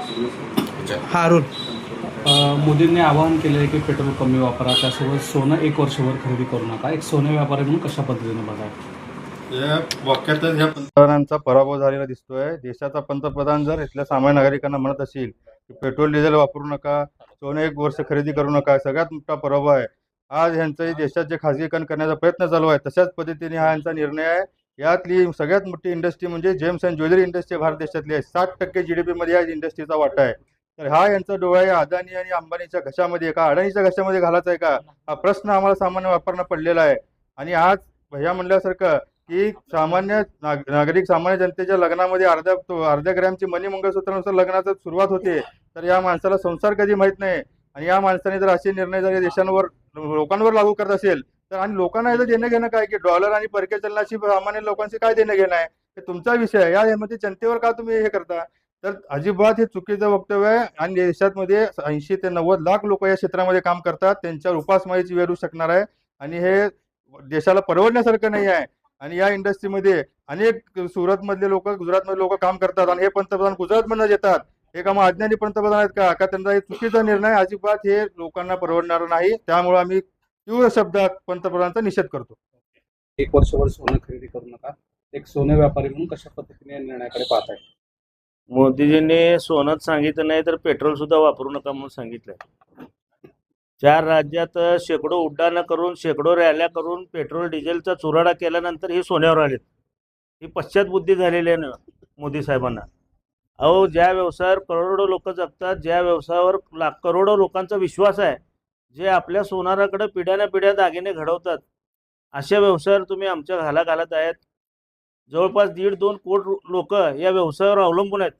हा अरुण. मोदींनी आवाहन केलं आहे की पेट्रोल कमी वापरा, त्यासोबत सोनं 1 वर्षभर खरेदी करू नका. एक सोने व्यापारी म्हणून कशा पद्धतीने बघाय? या वाक्यातच ह्या पंतप्रधानांचा पराभव झालेला दिसतोय. देशाचा पंतप्रधान जर इथल्या सामान्य नागरिकांना म्हणत असेल की पेट्रोल डिझेल वापरू नका, सोनं 1 वर्ष खरेदी करू नका, सगळ्यात मोठा पराभव आहे. आज ह्यांचं देशात जे खाजगीकरण करण्याचा प्रयत्न चालू आहे, तशाच पद्धतीने हा यांचा निर्णय आहे. यातली सगळ्यात मोठी इंडस्ट्री म्हणजे gems and jewellery industry Bharat देशातली आहे. 60% GDP मध्ये या इंडस्ट्रीचा वाटा आहे. तर हा यांचा डोळा या अदानी आणि अंबानीच्या घशामध्ये का अडाणीच्या घशामध्ये घालायचा आहे का, हा प्रश्न आम्हाला सामान्य वापरणं पडलेला आहे. आणि आज भैया म्हणल्यासारखं की सामान्य नागरिक सामान्य जनतेच्या लग्नामध्ये अर्ध्या ग्रॅमची मनी मंगळसूत्रानुसार लग्नाची सुरुवात होते. तर या माणसाला संसार कधी माहीत नाही. आणि या माणसाने जर असे निर्णय जर देशांवर लोकांवर लागू करत असेल तर, आणि लोकांना याचं देणं घेणं काय की डॉलर आणि परकीय चलनाशी सामान्य लोकांशी काय देणं घेणं आहे, हे तुमचा विषय आहे. यामध्ये जनतेवर का तुम्ही हे करता? तर अजिबात हे चुकीचं वक्तव्य आहे. आणि देशामध्ये 80 ते 90 लाख लोक या क्षेत्रामध्ये काम करतात, त्यांच्यावर उपासमारीची वेळ येऊ शकणार आहे. आणि हे देशाला परवडण्यासारखं नाही आहे. आणि या इंडस्ट्रीमध्ये अनेक सुरतमधले लोक, गुजरातमधले लोक काम करतात आणि हे पंतप्रधान गुजरातमधनं येतात. हे का मग अज्ञानी पंतप्रधान आहेत का त्यांचा हे चुकीचा निर्णय अजिबात हे लोकांना परवडणार नाही. त्यामुळे आम्ही तीव्र शब्दात पंतप्रधानांचा निषेध करतो. 1 वर्षभर सोनं खरेदी करू नका. एक सोने व्यापारी म्हणून कशा पद्धतीने या निर्णयाकडे पाहताय? मोदीजींनी सोनंच सांगितलं नाही तर पेट्रोल सुद्धा वापरू नका म्हणून सांगितलंय. 4 राज्यात शेकडो उड्डाणं करून, शेकडो रॅल्या करून पेट्रोल डिझेलचा चुराडा केल्यानंतर ही सोन्यावर आलेत. ही पश्चात बुद्धी झालेली आहे ना मोदी साहेबांना. अहो, ज्या व्यवसायावर करोडो लोक जगतात, ज्या व्यवसायावर करोडो लोकांचा विश्वास आहे, जे आपल्या सोनाराकडे पिढ्यानपिढ्या दागिने घडवतात, अशा व्यवसायावर तुम्ही आमच्या घाला घालत आहेत. जवळपास 1.5-2 कोटी लोक या व्यवसायावर अवलंबून आहेत.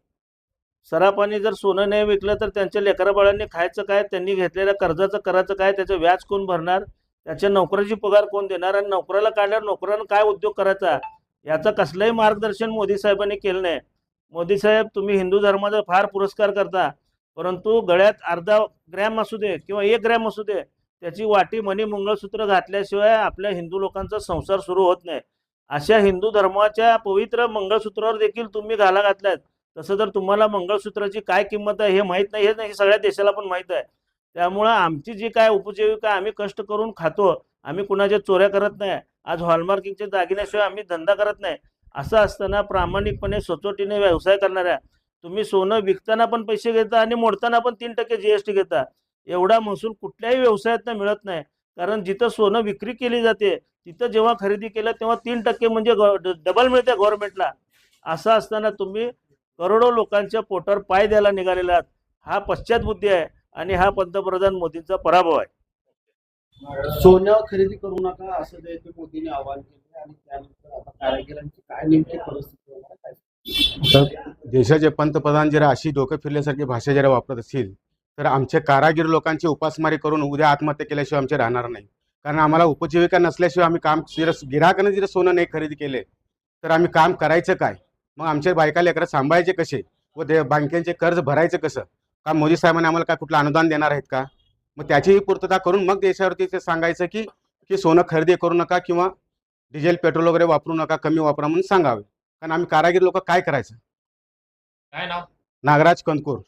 सराफांनी जर सोनं नाही विकलं तर त्यांच्या लेकराबाळांनी खायचं काय, त्यांनी घेतलेल्या कर्जाचं करायचं काय, त्याचं व्याज कोण भरणार, त्याच्या नोकराची पगार कोण देणार, आणि नोकराला काढल्यावर नोकरानं काय उद्योग करायचा, याचं कसलंही मार्गदर्शन मोदी साहेबांनी केलं नाही. मोदी साहेब, तुम्ही हिंदू धर्माचा फार पुरस्कार करता, परंतु गळ्यात अर्धा ग्रॅम असू दे किंवा 1 ग्रॅम असू दे, त्याची वाटी मणी मंगळसूत्र घातल्याशिवाय आपल्या हिंदू लोकांचा संसार सुरू होत नाही. अशा हिंदू धर्माच्या पवित्र मंगळसूत्रावर देखील तुम्ही घाला घातलात. तसं तर तुम्हाला मंगळसूत्राची काय किंमत आहे हे माहीत नाही, हे सगळ्या देशाला पण माहीत आहे. त्यामुळं आमची जी काय उपजीविका आम्ही कष्ट करून खातो, आम्ही कुणाच्या चोऱ्या करत नाही. आज हॉलमार्किंगच्या दागिन्याशिवाय आम्ही धंदा करत नाही. असं असताना प्रामाणिकपणे सचोटीने व्यवसाय करणाऱ्या तुम्ही सोनं विकताना पण पैसे घेता आणि मोडताना पण 3% GST घेता. एवढा महसूल कुठल्याही व्यवसायातनं मिळत नाही. कारण जिथं सोनं विक्री केली जाते तिथं जेव्हा खरेदी केलं तेव्हा 3% म्हणजे डबल मिळते गव्हर्नमेंटला. असं असताना तुम्ही करोडो लोकांच्या पोटावर पाय द्यायला निघालेला आहात. हा पश्चात बुद्धी आहे आणि हा पंतप्रधान मोदींचा पराभव आहे. सोनं खरेदी करू नका असं ते मोदींनी आवाहन केलं आणि त्यानंतर आता कारागिरांची काय नेमकी परिस्थिती होणार काय? तर देशाचे पंतप्रधान जरा अशी डोकं फिरल्यासारखी भाषा जरा वापरत असतील तर आमचे कारागीर लोकांची उपासमारी करून उद्या आत्महत्या केल्याशिवाय आमचे राहणार नाही. कारण आम्हाला उपजीविका नसल्याशिवाय आम्ही काम गिराकाने जर सोनं नाही खरेदी केले तर आम्ही काम करायचं काय? मग आमच्या बायका लेकरं सांभाळायचे कसे व बँकेचे कर्ज भरायचं कसं? का मोदी साहेबांनी आम्हाला काय कुठलं अनुदान देणार आहेत का? मग त्याचीही पूर्तता करून मग देशावरती ते सांगायचं की सोनं खरेदी करू नका किंवा डिझेल पेट्रोल वगैरे वापरू नका, कमी वापरा म्हणून सांगावे. कारण आम्ही कारागीर लोक काय करायचं? काय नाव? नागराज कंदकूर.